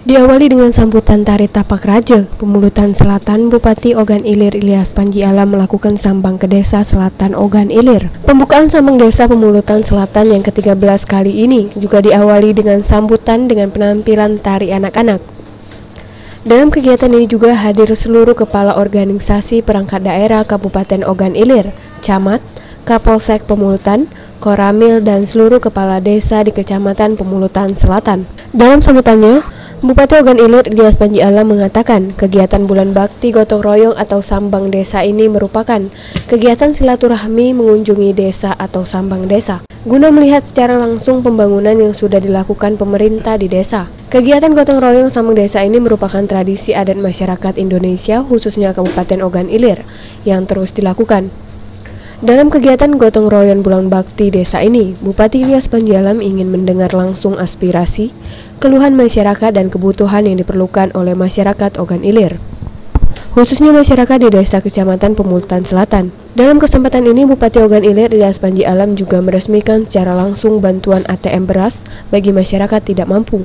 Diawali dengan sambutan tari tapak raja, Pemulutan Selatan, Bupati Ogan Ilir Ilyas Panji Alam melakukan sambang ke Desa Selatan Ogan Ilir. Pembukaan sambang Desa Pemulutan Selatan yang ke-13 kali ini juga diawali dengan sambutan dengan penampilan tari anak-anak. Dalam kegiatan ini juga hadir seluruh kepala organisasi perangkat daerah Kabupaten Ogan Ilir, Camat, Kapolsek Pemulutan, Koramil, dan seluruh kepala desa di Kecamatan Pemulutan Selatan. Dalam sambutannya, Bupati Ogan Ilir Ilyas Panji Alam mengatakan kegiatan Bulan Bakti Gotong Royong atau Sambang Desa ini merupakan kegiatan silaturahmi mengunjungi desa atau sambang desa guna melihat secara langsung pembangunan yang sudah dilakukan pemerintah di desa. Kegiatan Gotong Royong Sambang Desa ini merupakan tradisi adat masyarakat Indonesia khususnya Kabupaten Ogan Ilir yang terus dilakukan. Dalam kegiatan Gotong Royong Bulan Bakti Desa ini, Bupati Ilyas Panji Alam ingin mendengar langsung aspirasi, keluhan masyarakat dan kebutuhan yang diperlukan oleh masyarakat Ogan Ilir, khususnya masyarakat di Desa Kecamatan Pemulutan Selatan. Dalam kesempatan ini, Bupati Ogan Ilir Ilyas Panji Alam juga meresmikan secara langsung bantuan ATM beras bagi masyarakat tidak mampu.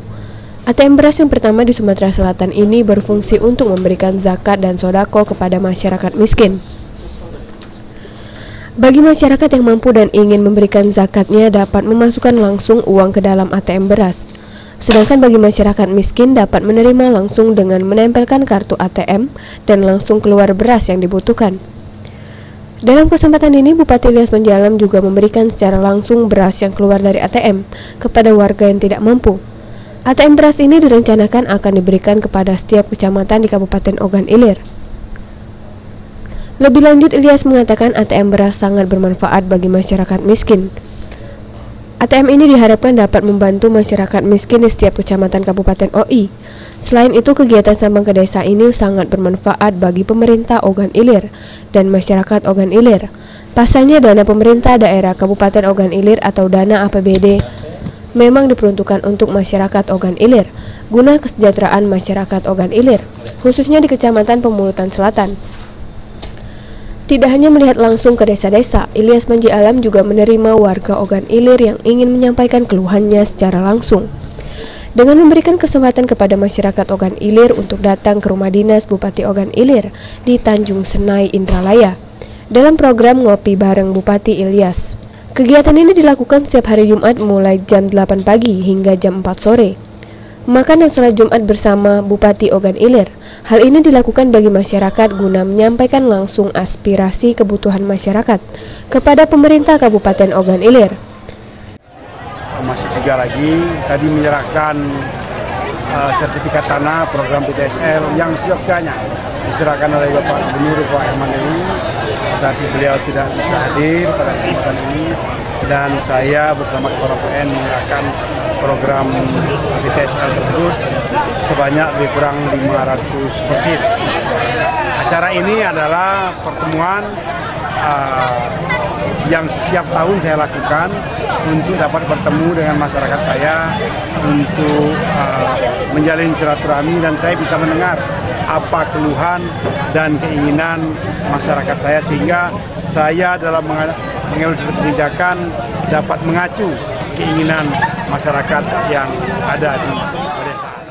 ATM beras yang pertama di Sumatera Selatan ini berfungsi untuk memberikan zakat dan sodako kepada masyarakat miskin. Bagi masyarakat yang mampu dan ingin memberikan zakatnya dapat memasukkan langsung uang ke dalam ATM beras. Sedangkan bagi masyarakat miskin dapat menerima langsung dengan menempelkan kartu ATM dan langsung keluar beras yang dibutuhkan. Dalam kesempatan ini, Bupati Ilyas Panji Alam juga memberikan secara langsung beras yang keluar dari ATM kepada warga yang tidak mampu. ATM beras ini direncanakan akan diberikan kepada setiap kecamatan di Kabupaten Ogan Ilir. Lebih lanjut, Ilyas mengatakan ATM beras sangat bermanfaat bagi masyarakat miskin. ATM ini diharapkan dapat membantu masyarakat miskin di setiap kecamatan Kabupaten OI. Selain itu, kegiatan sambang ke desa ini sangat bermanfaat bagi pemerintah Ogan Ilir dan masyarakat Ogan Ilir. Pasalnya, dana pemerintah daerah Kabupaten Ogan Ilir atau dana APBD memang diperuntukkan untuk masyarakat Ogan Ilir guna kesejahteraan masyarakat Ogan Ilir, khususnya di Kecamatan Pemulutan Selatan. Tidak hanya melihat langsung ke desa-desa, Ilyas Panji Alam juga menerima warga Ogan Ilir yang ingin menyampaikan keluhannya secara langsung. Dengan memberikan kesempatan kepada masyarakat Ogan Ilir untuk datang ke rumah dinas Bupati Ogan Ilir di Tanjung Senai, Indralaya, dalam program Ngopi Bareng Bupati Ilyas. Kegiatan ini dilakukan setiap hari Jumat mulai jam 8 pagi hingga jam 4 sore. Makan dan sholat Jumat bersama Bupati Ogan Ilir. Hal ini dilakukan bagi masyarakat guna menyampaikan langsung aspirasi kebutuhan masyarakat kepada pemerintah Kabupaten Ogan Ilir. Masih 3 lagi, tadi menyerahkan sertifikat tanah program PTSL yang seyogyanya diserahkan oleh Bapak Gubernur Pak Herman ini, tapi beliau tidak bisa hadir pada kesempatan ini, dan saya bersama Kepala PN menyerahkan program PTSL tersebut sebanyak lebih kurang 500 masjid. Acara ini adalah pertemuan yang setiap tahun saya lakukan untuk dapat bertemu dengan masyarakat saya, untuk menjalin silaturahmi, dan saya bisa mendengar apa keluhan dan keinginan masyarakat saya, sehingga saya dalam mengambil kebijakan dapat mengacu keinginan masyarakat yang ada di pedesaan.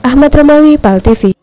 Ahmad Romawi, PAL TV.